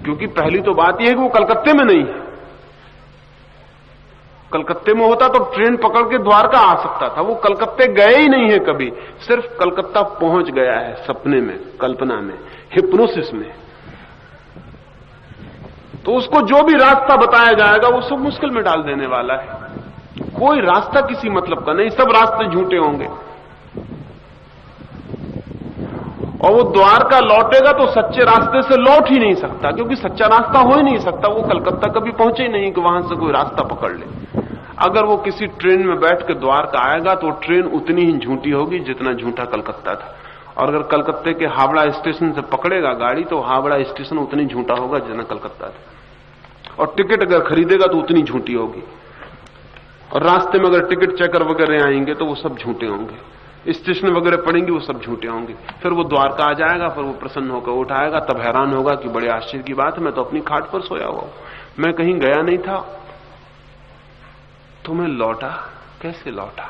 क्योंकि पहली तो बात यह है कि वो कलकत्ते में नहीं है। कलकत्ते में होता तो ट्रेन पकड़ के द्वारका आ सकता था। वो कलकत्ते गए ही नहीं है कभी, सिर्फ कलकत्ता पहुंच गया है सपने में, कल्पना में, हिप्नोसिस में। तो उसको जो भी रास्ता बताया जाएगा वो सब मुश्किल में डाल देने वाला है। कोई रास्ता किसी मतलब का नहीं, सब रास्ते झूठे होंगे। और वो द्वारका लौटेगा तो सच्चे रास्ते से लौट ही नहीं सकता, क्योंकि सच्चा रास्ता हो ही नहीं सकता। वो कलकत्ता कभी पहुंचे ही नहीं कि वहां से कोई रास्ता पकड़ ले। अगर वो किसी ट्रेन में बैठ के द्वारका आएगा तो ट्रेन उतनी ही झूठी होगी जितना झूठा कलकत्ता था। और अगर कलकत्ते के हावड़ा स्टेशन से पकड़ेगा गाड़ी तो हावड़ा स्टेशन उतनी झूठा होगा जितना कलकत्ता था। और टिकट अगर खरीदेगा तो उतनी झूठी होगी। और रास्ते में अगर टिकट चेकर वगैरह आएंगे तो वो सब झूठे होंगे, स्टेशन वगैरह पड़ेंगे वो सब झूठे होंगे। फिर वो द्वारका आ जाएगा, फिर वो प्रसन्न होकर उठाएगा, तब हैरान होगा कि बड़े आश्चर्य की बात है, मैं तो अपनी खाट पर सोया हुआ हूं, मैं कहीं गया नहीं था, तो मैं लौटा कैसे लौटा?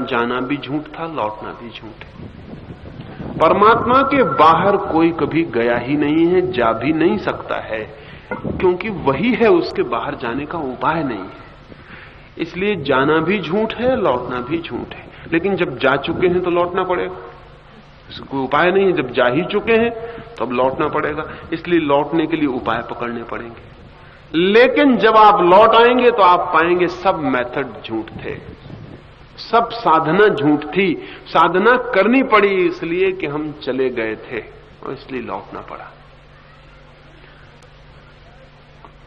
जाना भी झूठ था, लौटना भी झूठ है। परमात्मा के बाहर कोई कभी गया ही नहीं है, जा भी नहीं सकता है, क्योंकि वही है, उसके बाहर जाने का उपाय नहीं है। इसलिए जाना भी झूठ है, लौटना भी झूठ है। लेकिन जब जा चुके हैं तो लौटना पड़ेगा, इसका कोई उपाय नहीं है। जब जा ही चुके हैं तो अब लौटना पड़ेगा, इसलिए लौटने के लिए उपाय पकड़ने पड़ेंगे। लेकिन जब आप लौट आएंगे तो आप पाएंगे सब मेथड झूठ थे, सब साधना झूठ थी। साधना करनी पड़ी इसलिए कि हम चले गए थे और इसलिए लौटना पड़ा।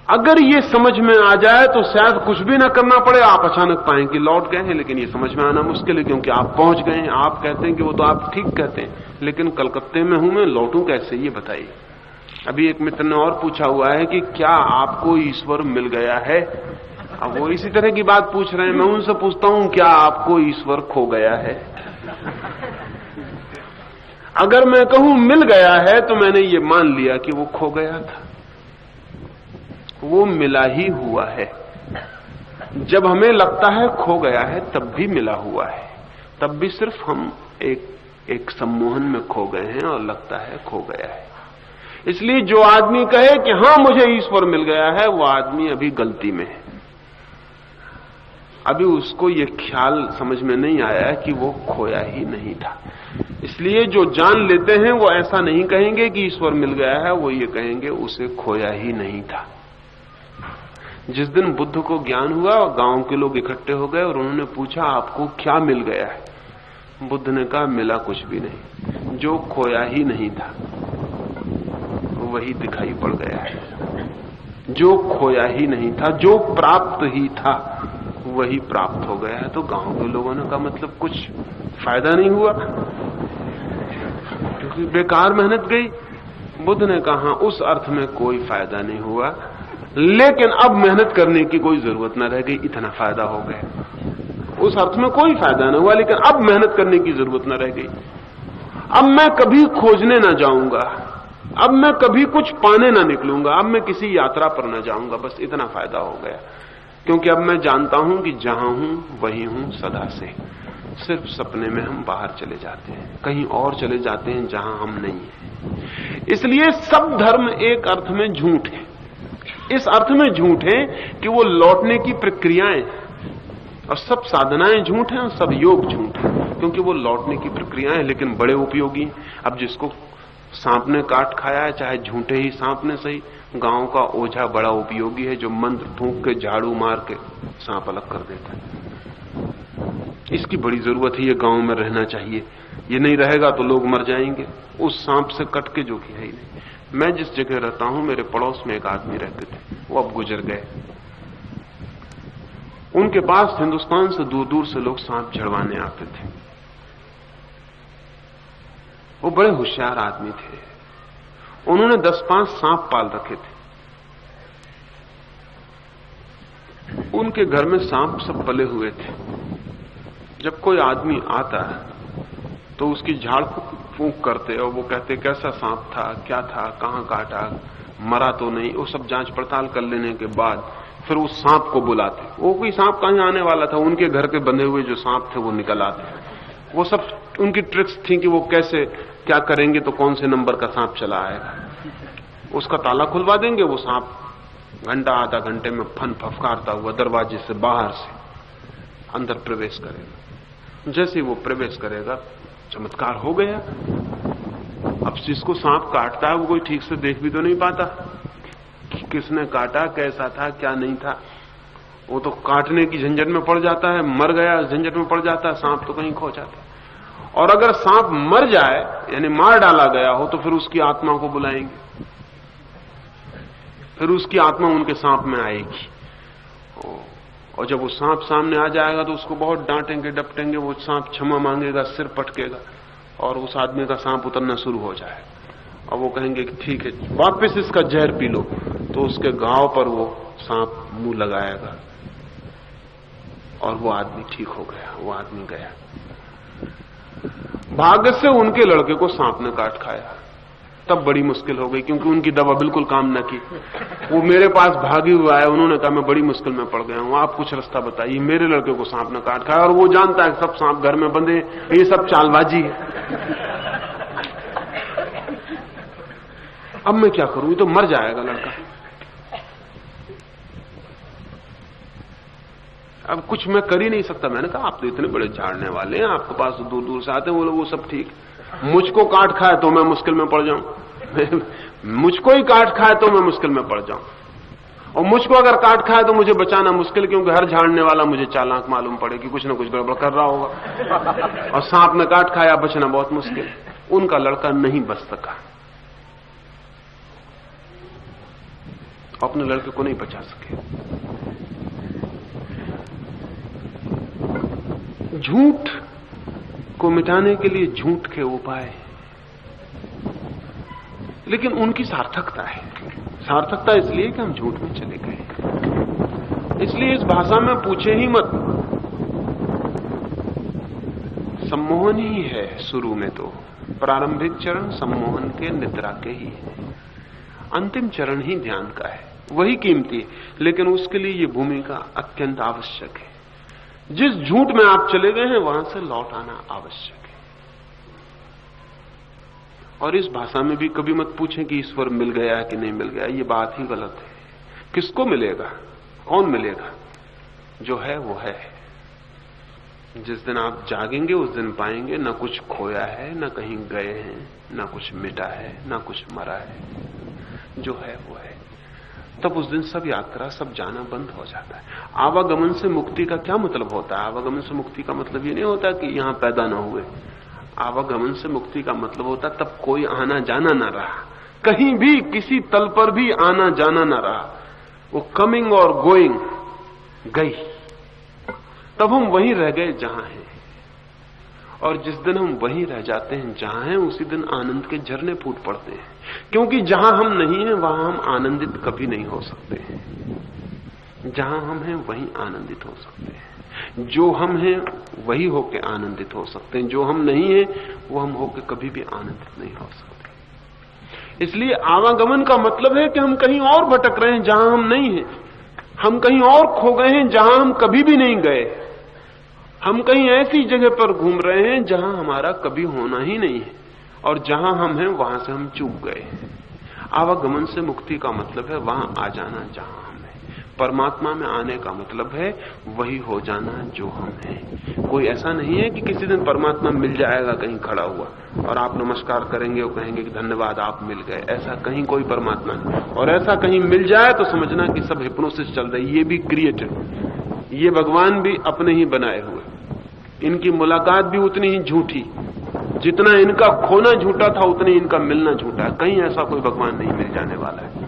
अगर ये समझ में आ जाए तो शायद कुछ भी ना करना पड़े, आप अचानक पाएंगे कि लौट गए हैं। लेकिन ये समझ में आना मुश्किल है, क्योंकि आप पहुंच गए हैं। आप कहते हैं कि वो तो आप ठीक कहते हैं, लेकिन कलकत्ते में हूं मैं, लौटूं कैसे, ये बताइए। अभी एक मित्र ने और पूछा हुआ है कि क्या आपको ईश्वर मिल गया है? अब वो इसी तरह की बात पूछ रहे हैं। मैं उनसे पूछता हूं, क्या आपको ईश्वर खो गया है? अगर मैं कहूं मिल गया है तो मैंने ये मान लिया कि वो खो गया था। वो मिला ही हुआ है। जब हमें लगता है खो गया है तब भी मिला हुआ है, तब भी सिर्फ हम एक सम्मोहन में खो गए हैं और लगता है खो गया है। इसलिए जो आदमी कहे कि हां मुझे ईश्वर मिल गया है, वो आदमी अभी गलती में है। अभी उसको ये ख्याल समझ में नहीं आया कि वो खोया ही नहीं था। इसलिए जो जान लेते हैं वो ऐसा नहीं कहेंगे कि ईश्वर मिल गया है, वो ये कहेंगे उसे खोया ही नहीं था। जिस दिन बुद्ध को ज्ञान हुआ और गांव के लोग इकट्ठे हो गए और उन्होंने पूछा आपको क्या मिल गया है? बुद्ध ने कहा मिला कुछ भी नहीं, जो खोया ही नहीं था वही दिखाई पड़ गया है। जो खोया ही नहीं था, जो प्राप्त ही था वही प्राप्त हो गया है। तो गांव के लोगों ने कहा मतलब कुछ फायदा नहीं हुआ, क्योंकि बेकार मेहनत गई। बुद्ध ने कहा उस अर्थ में कोई फायदा नहीं हुआ, लेकिन अब मेहनत करने की कोई जरूरत न रह गई, इतना फायदा हो गया। उस अर्थ में कोई फायदा न हुआ, लेकिन अब मेहनत करने की जरूरत न रह गई। अब मैं कभी खोजने ना जाऊंगा, अब मैं कभी कुछ पाने ना निकलूंगा, अब मैं किसी यात्रा पर न जाऊंगा, बस इतना फायदा हो गया। क्योंकि अब मैं जानता हूं कि जहां हूं वही हूं सदा से। सिर्फ सपने में हम बाहर चले जाते हैं, कहीं और चले जाते हैं जहां हम नहीं हैं। इसलिए सब धर्म एक अर्थ में झूठ है। इस अर्थ में झूठ है कि वो लौटने की प्रक्रियाएं, और सब साधनाएं झूठ हैं और सब योग झूठ है, क्योंकि वो लौटने की प्रक्रियाएं, लेकिन बड़े उपयोगी। अब जिसको सांप ने काट खाया है, चाहे झूठे ही सांप ने सही, गांव का ओझा बड़ा उपयोगी है, जो मंत्र फूंक के झाड़ू मार के सांप अलग कर देता है। इसकी बड़ी जरूरत है, ये गांव में रहना चाहिए। ये नहीं रहेगा तो लोग मर जाएंगे उस सांप से कट के, जो कि है ही नहीं। मैं जिस जगह रहता हूं, मेरे पड़ोस में एक आदमी रहते थे, वो अब गुजर गए। उनके पास हिंदुस्तान से दूर दूर से लोग सांप झड़वाने आते थे। वो बड़े होशियार आदमी थे। उन्होंने 10-5 सांप पाल रखे थे। उनके घर में सांप सब पले हुए थे। जब कोई आदमी आता तो उसकी झाड़ फूंक करते और वो कहते कैसा सांप था, क्या था, कहां काटा, मरा तो नहीं, वो सब जांच पड़ताल कर लेने के बाद फिर उस सांप को बुलाते। वो कोई सांप कहीं आने वाला था, उनके घर के बंधे हुए जो सांप थे वो निकल आते। वो सब उनकी ट्रिक्स थी कि वो कैसे क्या करेंगे तो कौन से नंबर का सांप चला आएगा। उसका ताला खुलवा देंगे, वो सांप घंटा आधा घंटे में फन फफकारता हुआ दरवाजे से बाहर से अंदर प्रवेश करेगा। जैसे वो प्रवेश करेगा, चमत्कार हो गया। अब जिसको सांप काटता है वो कोई ठीक से देख भी तो नहीं पाता कि किसने काटा, कैसा था, क्या नहीं था। वो तो काटने की झंझट में पड़ जाता है, मर गया झंझट में पड़ जाता है, सांप तो कहीं खो जाता है। और अगर सांप मर जाए यानी मार डाला गया हो तो फिर उसकी आत्मा को बुलाएंगे, फिर उसकी आत्मा उनके सांप में आएगी। और जब वो सांप सामने आ जाएगा तो उसको बहुत डांटेंगे डपटेंगे, वो सांप क्षमा मांगेगा, सिर पटकेगा और उस आदमी का सांप उतरना शुरू हो जाएगा। और वो कहेंगे कि ठीक है वापस इसका जहर पी लो, तो उसके घाव पर वो सांप मुंह लगाएगा और वो आदमी ठीक हो गया, वो आदमी गया। भाग्य से उनके लड़के को सांप ने काट खाया, तब बड़ी मुश्किल हो गई क्योंकि उनकी दवा बिल्कुल काम न की। वो मेरे पास भागी हुआ है, उन्होंने कहा मैं बड़ी मुश्किल में पड़ गया हूं, आप कुछ रास्ता बताइए। मेरे लड़के को सांप ने काट खाया और वो जानता है सब सांप घर में बंधे, ये सब चालबाजी है। अब मैं क्या करूं, ये तो मर जाएगा लड़का। अब कुछ मैं कर ही नहीं सकता। मैंने कहा आप तो इतने बड़े झाड़ने वाले हैं, आपके पास दूर दूर से आते हैं वो लोग, वो सब ठीक। मुझको काट खाए तो मैं मुश्किल में पड़ जाऊं, मुझको ही काट खाए तो मैं मुश्किल में पड़ जाऊं। और मुझको अगर काट खाए तो मुझे बचाना मुश्किल, क्योंकि हर झाड़ने वाला मुझे चालाक मालूम पड़े कि कुछ ना कुछ गड़बड़ कर रहा होगा। और सांप ने काट खाया, बचना बहुत मुश्किल। उनका लड़का नहीं बच सका, अपने लड़के को नहीं बचा सके। झूठ को मिटाने के लिए झूठ के उपाय, लेकिन उनकी सार्थकता है। सार्थकता इसलिए कि हम झूठ में चले गए, इसलिए इस भाषा में पूछे ही मत। सम्मोहन ही है शुरू में, तो प्रारंभिक चरण सम्मोहन के निद्रा के ही है, अंतिम चरण ही ध्यान का है, वही कीमती है। लेकिन उसके लिए ये भूमिका अत्यंत आवश्यक है। जिस झूठ में आप चले गए हैं वहां से लौट आना आवश्यक है। और इस भाषा में भी कभी मत पूछें कि ईश्वर मिल गया कि नहीं मिल गया, ये बात ही गलत है। किसको मिलेगा, कौन मिलेगा? जो है वो है। जिस दिन आप जागेंगे उस दिन पाएंगे न कुछ खोया है, न कहीं गए हैं, न कुछ मिटा है, न कुछ मरा है। जो है वो है। तब उस दिन सब यात्रा, सब जाना बंद हो जाता है। आवागमन से मुक्ति का क्या मतलब होता है? आवागमन से मुक्ति का मतलब ये नहीं होता कि यहां पैदा ना हुए। आवागमन से मुक्ति का मतलब होता तब कोई आना जाना ना रहा, कहीं भी किसी तल पर भी आना जाना ना रहा। वो कमिंग और गोइंग गई, तब हम वहीं रह गए जहां हैं। और जिस दिन हम वहीं रह जाते हैं जहां हैं, उसी दिन आनंद के झरने फूट पड़ते हैं। क्योंकि जहां हम नहीं हैं वहां हम आनंदित कभी नहीं हो सकते हैं। जहां हम हैं वहीं आनंदित हो सकते हैं। जो हम हैं वही होके आनंदित हो सकते हैं। जो हम नहीं हैं वो हम होके कभी भी आनंदित नहीं हो सकते। इसलिए आवागमन का मतलब है कि हम कहीं और भटक रहे हैं जहां हम नहीं हैं। हम कहीं और खो गए हैं जहां हम कभी भी नहीं गए। हम कहीं ऐसी जगह पर घूम रहे हैं जहां हमारा कभी होना ही नहीं है, और जहां हम हैं वहां से हम चूक गए। आवागमन से मुक्ति का मतलब है वहां आ जाना जहां हम हैं। परमात्मा में आने का मतलब है वही हो जाना जो हम हैं। कोई ऐसा नहीं है कि किसी दिन परमात्मा मिल जाएगा कहीं खड़ा हुआ और आप नमस्कार करेंगे और कहेंगे कि धन्यवाद आप मिल गए। ऐसा कहीं कोई परमात्मा नहीं। और ऐसा कहीं मिल जाए तो समझना कि सब हिप्नोसिस चल रही, ये भी क्रिएटेड, ये भगवान भी अपने ही बनाए हुए। इनकी मुलाकात भी उतनी ही झूठी, जितना इनका खोना झूठा था उतनी इनका मिलना झूठा है। कहीं ऐसा कोई भगवान नहीं मिल जाने वाला है।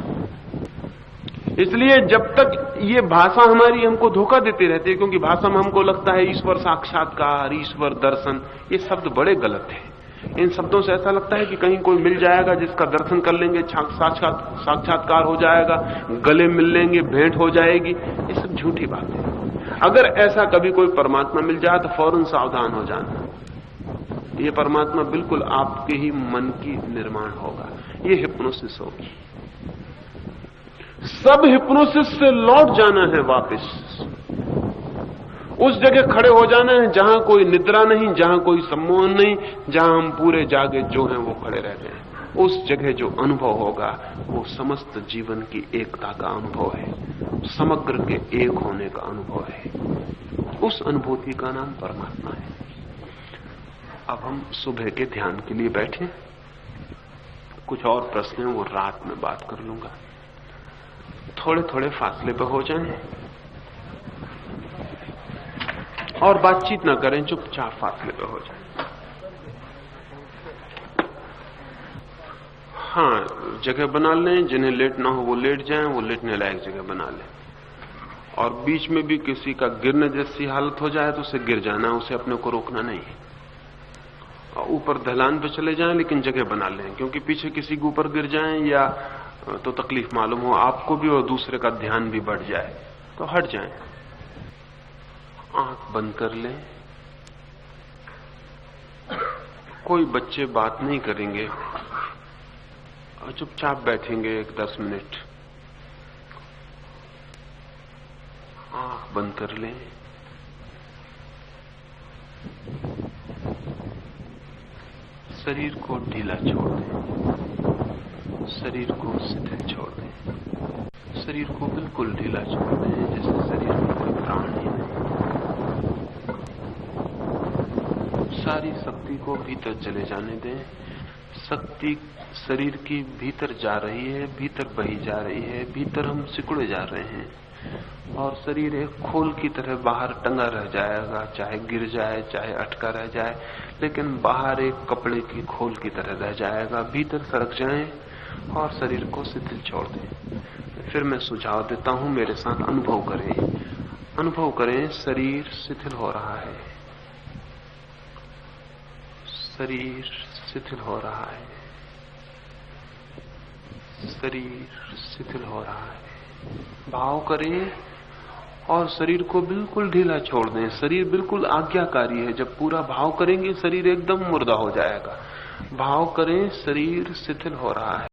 इसलिए जब तक ये भाषा हमारी हमको धोखा देती रहती है, क्योंकि भाषा में हमको लगता है ईश्वर साक्षात्कार, ईश्वर दर्शन, ये शब्द बड़े गलत हैं। इन शब्दों से ऐसा लगता है कि कहीं कोई मिल जाएगा जिसका दर्शन कर लेंगे, साक्षात्कार हो जाएगा, गले मिल लेंगे, भेंट हो जाएगी। ये सब झूठी बात है। अगर ऐसा कभी कोई परमात्मा मिल जाए तो फौरन सावधान हो जाना। ये परमात्मा बिल्कुल आपके ही मन की निर्माण होगा, ये हिप्नोसिस होगी। सब हिप्नोसिस से लौट जाना है वापस, उस जगह खड़े हो जाना है जहां कोई निद्रा नहीं, जहां कोई सम्मोहन नहीं, जहां हम पूरे जागे जो हैं वो खड़े रहते हैं। उस जगह जो अनुभव होगा वो समस्त जीवन की एकता का अनुभव है, समग्र के एक होने का अनुभव है। उस अनुभूति का नाम परमात्मा है। अब हम सुबह के ध्यान के लिए बैठे। कुछ और प्रश्न हैं वो रात में बात कर लूंगा। थोड़े थोड़े फासले पर हो जाएं और बातचीत ना करें, चुपचाप फासले पर हो जाएं। हाँ, जगह बना लें, जिन्हें लेटना हो वो लेट जाएं, वो लेटने लायक जगह बना लें। और बीच में भी किसी का गिरने जैसी हालत हो जाए तो उसे गिर जाना, उसे अपने को रोकना नहीं। और ऊपर ढलान पे चले जाएं लेकिन जगह बना लें, क्योंकि पीछे किसी के ऊपर गिर जाएं या तो तकलीफ मालूम हो आपको भी और दूसरे का ध्यान भी बढ़ जाए तो हट जाएं। आंख बंद कर लें। कोई बच्चे बात नहीं करेंगे और चुपचाप बैठेंगे 10 मिनट। आंख बंद कर लें। शरीर को ढीला छोड़ दें, शरीर को शिथिल छोड़ दें, शरीर को बिल्कुल ढीला छोड़ दें, जैसे शरीर में कोई प्राण ही नहीं। सारी शक्ति को भीतर चले जाने दें। शक्ति शरीर की भीतर जा रही है, भीतर बही जा रही है, भीतर हम सिकुड़े जा रहे हैं और शरीर एक खोल की तरह बाहर टंगा रह जाएगा, चाहे गिर जाए चाहे अटका रह जाए, लेकिन बाहर एक कपड़े की खोल की तरह रह जाएगा। भीतर सरक जाएं और शरीर को शिथिल छोड़ दें। फिर मैं सुझाव देता हूं, मेरे साथ अनुभव करें। अनुभव करें, शरीर शिथिल हो रहा है, शरीर शिथिल हो रहा है, शरीर शिथिल हो रहा है। भाव करें और शरीर को बिल्कुल ढीला छोड़ दें। शरीर बिल्कुल आज्ञाकारी है। जब पूरा भाव करेंगे शरीर एकदम मुर्दा हो जाएगा। भाव करें, शरीर शिथिल हो रहा है।